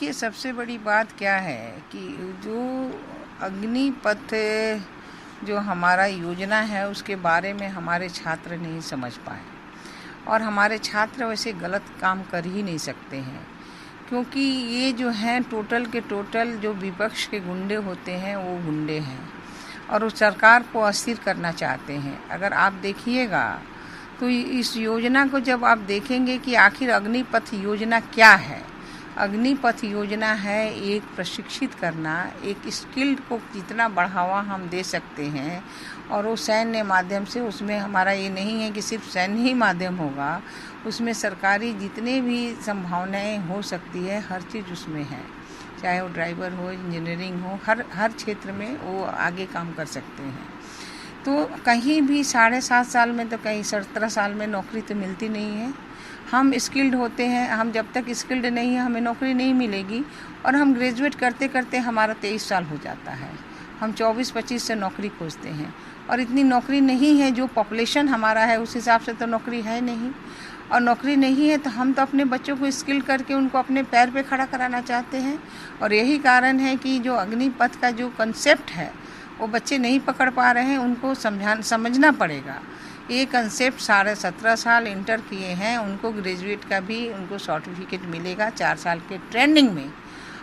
देखिए, सबसे बड़ी बात क्या है कि जो अग्निपथ जो हमारा योजना है उसके बारे में हमारे छात्र नहीं समझ पाए, और हमारे छात्र वैसे गलत काम कर ही नहीं सकते हैं, क्योंकि ये जो हैं टोटल के टोटल जो विपक्ष के गुंडे होते हैं वो गुंडे हैं और उस सरकार को अस्थिर करना चाहते हैं। अगर आप देखिएगा तो इस योजना को जब आप देखेंगे कि आखिर अग्निपथ योजना क्या है, अग्निपथ योजना है एक प्रशिक्षित करना, एक स्किल्ड को जितना बढ़ावा हम दे सकते हैं, और वो सैन्य माध्यम से, उसमें हमारा ये नहीं है कि सिर्फ सैन्य ही माध्यम होगा, उसमें सरकारी जितने भी संभावनाएं हो सकती है हर चीज़ उसमें है, चाहे वो ड्राइवर हो, इंजीनियरिंग हो, हर क्षेत्र में वो आगे काम कर सकते हैं। तो कहीं भी 7.5 साल में तो कहीं 17 साल में नौकरी तो मिलती नहीं है। हम स्किल्ड होते हैं, हम जब तक स्किल्ड नहीं है हमें नौकरी नहीं मिलेगी, और हम ग्रेजुएट करते करते हमारा 23 साल हो जाता है, हम 24-25 से नौकरी खोजते हैं, और इतनी नौकरी नहीं है, जो पॉपुलेशन हमारा है उस हिसाब से तो नौकरी है नहीं, और नौकरी नहीं है तो हम तो अपने बच्चों को स्किल करके उनको अपने पैर पे खड़ा कराना चाहते हैं। और यही कारण है कि जो अग्निपथ का जो कंसेप्ट है वो बच्चे नहीं पकड़ पा रहे हैं, उनको समझना पड़ेगा। ये कंसेप्ट 17.5 साल इंटर किए हैं, उनको ग्रेजुएट का भी उनको सर्टिफिकेट मिलेगा 4 साल के ट्रेनिंग में,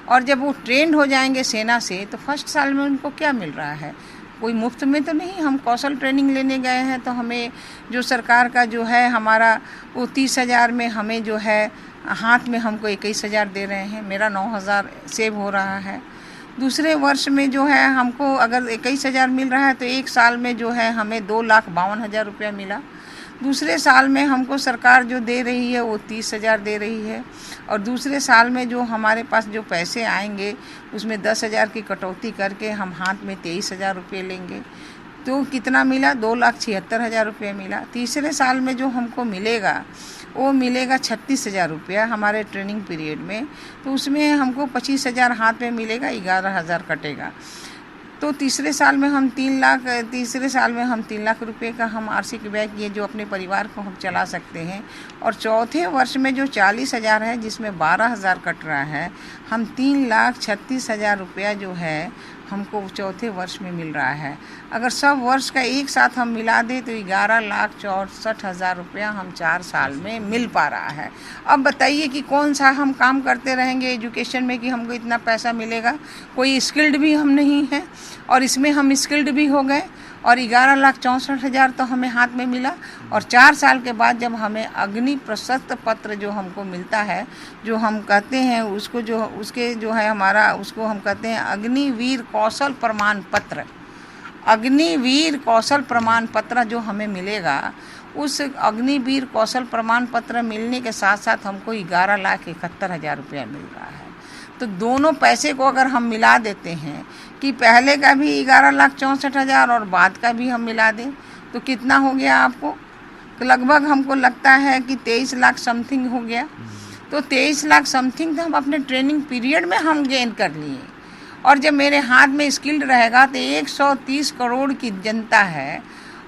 और जब वो ट्रेंड हो जाएंगे सेना से तो फर्स्ट साल में उनको क्या मिल रहा है, कोई मुफ्त में तो नहीं। हम कौशल ट्रेनिंग लेने गए हैं तो हमें जो सरकार का जो है हमारा वो 30,000 में हमें जो है हाथ में हमको 21,000 दे रहे हैं, मेरा 9,000 सेव हो रहा है। दूसरे वर्ष में जो है हमको अगर 21,000 मिल रहा है तो एक साल में जो है हमें 2,52,000 रुपया मिला। दूसरे साल में हमको सरकार जो दे रही है वो 30,000 दे रही है, और दूसरे साल में जो हमारे पास जो पैसे आएंगे उसमें 10,000 की कटौती करके हम हाथ में 23,000 रुपये लेंगे, तो कितना मिला, 2,76,000 रुपये मिला। तीसरे साल में जो हमको मिलेगा वो मिलेगा 36,000 रुपया हमारे ट्रेनिंग पीरियड में, तो उसमें हमको 25,000 हाथ में मिलेगा, 11,000 कटेगा। तो तीसरे साल में हम 3 लाख रुपए का हम वार्षिक व्यय किए जो अपने परिवार को हम चला सकते हैं, और चौथे वर्ष में जो 40,000 है जिसमें 12,000 कट रहा है, हम 3,36,000 रुपया जो है हमको चौथे वर्ष में मिल रहा है। अगर सब वर्ष का एक साथ हम मिला दें तो 11,64,000 रुपया हम 4 साल में मिल पा रहा है। अब बताइए कि कौन सा हम काम करते रहेंगे एजुकेशन में कि हमको इतना पैसा मिलेगा, कोई स्किल्ड भी हम नहीं हैं, और इसमें हम स्किल्ड भी हो गए, और 11,64,000 तो हमें हाथ में मिला, और 4 साल के बाद जब हमें अग्नि प्रशस्ति पत्र जो हमको मिलता है, जो हम कहते हैं उसको जो उसके जो है हमारा उसको हम कहते हैं अग्निवीर कौशल प्रमाण पत्र, अग्निवीर कौशल प्रमाण पत्र जो हमें मिलेगा, उस अग्निवीर कौशल प्रमाण पत्र मिलने के साथ साथ हमको 11,71,000 रुपया मिल रहा है। तो दोनों पैसे को अगर हम मिला देते हैं कि पहले का भी 11,64,000 और बाद का भी हम मिला दें तो कितना हो गया आपको, तो लगभग हमको लगता है कि 23 लाख समथिंग हो गया। तो 23 लाख समथिंग तो हम अपने ट्रेनिंग पीरियड में हम गेन कर लिए, और जब मेरे हाथ में स्किल्ड रहेगा तो 130 करोड़ की जनता है,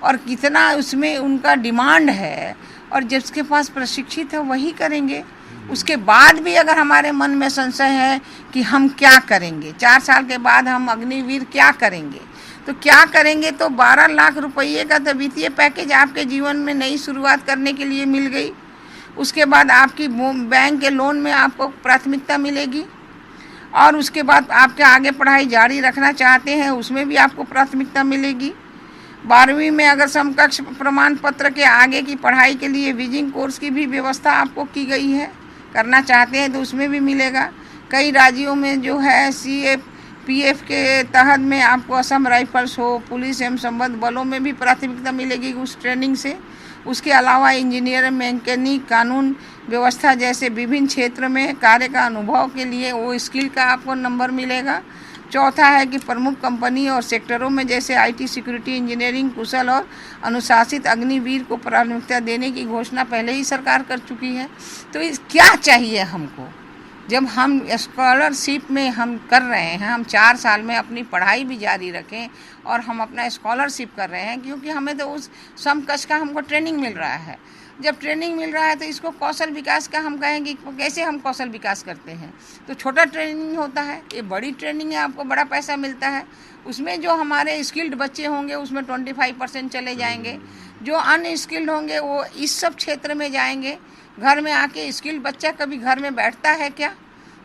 और कितना उसमें उनका डिमांड है, और जिसके पास प्रशिक्षित है वही करेंगे। उसके बाद भी अगर हमारे मन में संशय है कि हम क्या करेंगे, 4 साल के बाद हम अग्निवीर क्या करेंगे, तो क्या करेंगे, तो 12 लाख रुपये का तो वित्तीय पैकेज आपके जीवन में नई शुरुआत करने के लिए मिल गई। उसके बाद आपकी बैंक के लोन में आपको प्राथमिकता मिलेगी, और उसके बाद आपके आगे पढ़ाई जारी रखना चाहते हैं उसमें भी आपको प्राथमिकता मिलेगी। 12वीं में अगर समकक्ष प्रमाण पत्र के आगे की पढ़ाई के लिए विजिंग कोर्स की भी व्यवस्था आपको की गई है, करना चाहते हैं तो उसमें भी मिलेगा। कई राज्यों में जो है CAPF के तहत में आपको असम राइफल्स हो, पुलिस एवं संबद्ध बलों में भी प्राथमिकता मिलेगी उस ट्रेनिंग से। उसके अलावा इंजीनियर, मैकेनिक, कानून व्यवस्था जैसे विभिन्न क्षेत्र में कार्य का अनुभव के लिए वो स्किल का आपको नंबर मिलेगा। चौथा है कि प्रमुख कंपनी और सेक्टरों में जैसे IT, सिक्योरिटी, इंजीनियरिंग, कुशल और अनुशासित अग्निवीर को प्राथमिकता देने की घोषणा पहले ही सरकार कर चुकी है। तो क्या चाहिए हमको, जब हम स्कॉलरशिप में हम कर रहे हैं, हम 4 साल में अपनी पढ़ाई भी जारी रखें और हम अपना स्कॉलरशिप कर रहे हैं, क्योंकि हमें तो उस समकक्ष का हमको ट्रेनिंग मिल रहा है। जब ट्रेनिंग मिल रहा है तो इसको कौशल विकास का हम कहेंगे कैसे हम कौशल विकास करते हैं। तो छोटा ट्रेनिंग होता है, ये बड़ी ट्रेनिंग है, आपको बड़ा पैसा मिलता है। उसमें जो हमारे स्किल्ड बच्चे होंगे उसमें 25% चले जाएंगे, जो अनस्किल्ड होंगे वो इस सब क्षेत्र में जाएंगे। घर में आके स्किल्ड बच्चा कभी घर में बैठता है क्या?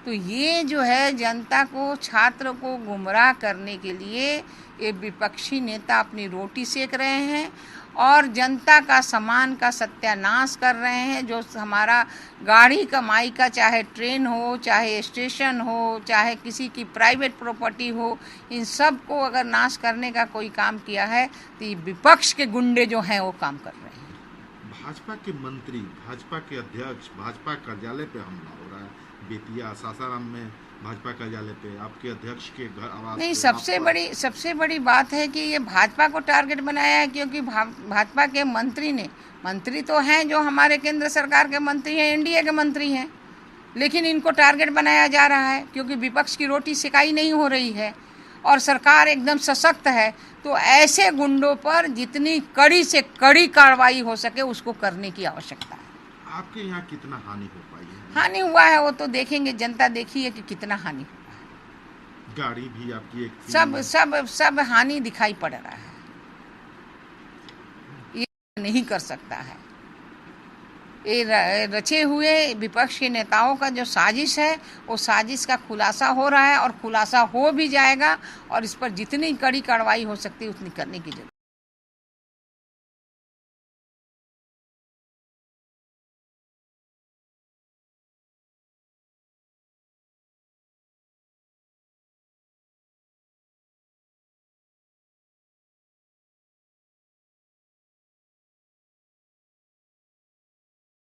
तो ये जो है जनता को, छात्र को गुमराह करने के लिए ये विपक्षी नेता अपनी रोटी सेक रहे हैं और जनता का सामान का सत्यानाश कर रहे हैं। जो हमारा गाड़ी कमाई का, चाहे ट्रेन हो, चाहे स्टेशन हो, चाहे किसी की प्राइवेट प्रॉपर्टी हो, इन सब को अगर नाश करने का कोई काम किया है तो ये विपक्ष के गुंडे जो हैं वो काम कर रहे हैं। भाजपा के मंत्री, भाजपा के अध्यक्ष, भाजपा कार्यालय पे हमला हो रहा है। बेतिया, सासाराम में भाजपा कार्यालय पे आपके अध्यक्ष के घर आवास नहीं, सबसे बड़ी बात है कि ये भाजपा को टारगेट बनाया है, क्योंकि भाजपा के मंत्री तो हैं जो हमारे केंद्र सरकार के मंत्री हैं, एनडीए के मंत्री हैं, लेकिन इनको टारगेट बनाया जा रहा है क्योंकि विपक्ष की रोटी सेकाई नहीं हो रही है और सरकार एकदम सशक्त है। तो ऐसे गुंडों पर जितनी कड़ी से कड़ी कार्रवाई हो सके उसको करने की आवश्यकता है। आपके यहाँ कितना हानि हो पाई है? हानि हुआ है वो तो देखेंगे, जनता देखी है कि कितना हानि हुआ है। गाड़ी भी आपकी एक सब हानि दिखाई पड़ रहा है। ये नहीं कर सकता है। ये रचे हुए विपक्ष के नेताओं का जो साजिश है वो साजिश का खुलासा हो रहा है और खुलासा हो भी जाएगा और इस पर जितनी कड़ी कार्रवाई हो सकती है उतनी करने की जरूरत है।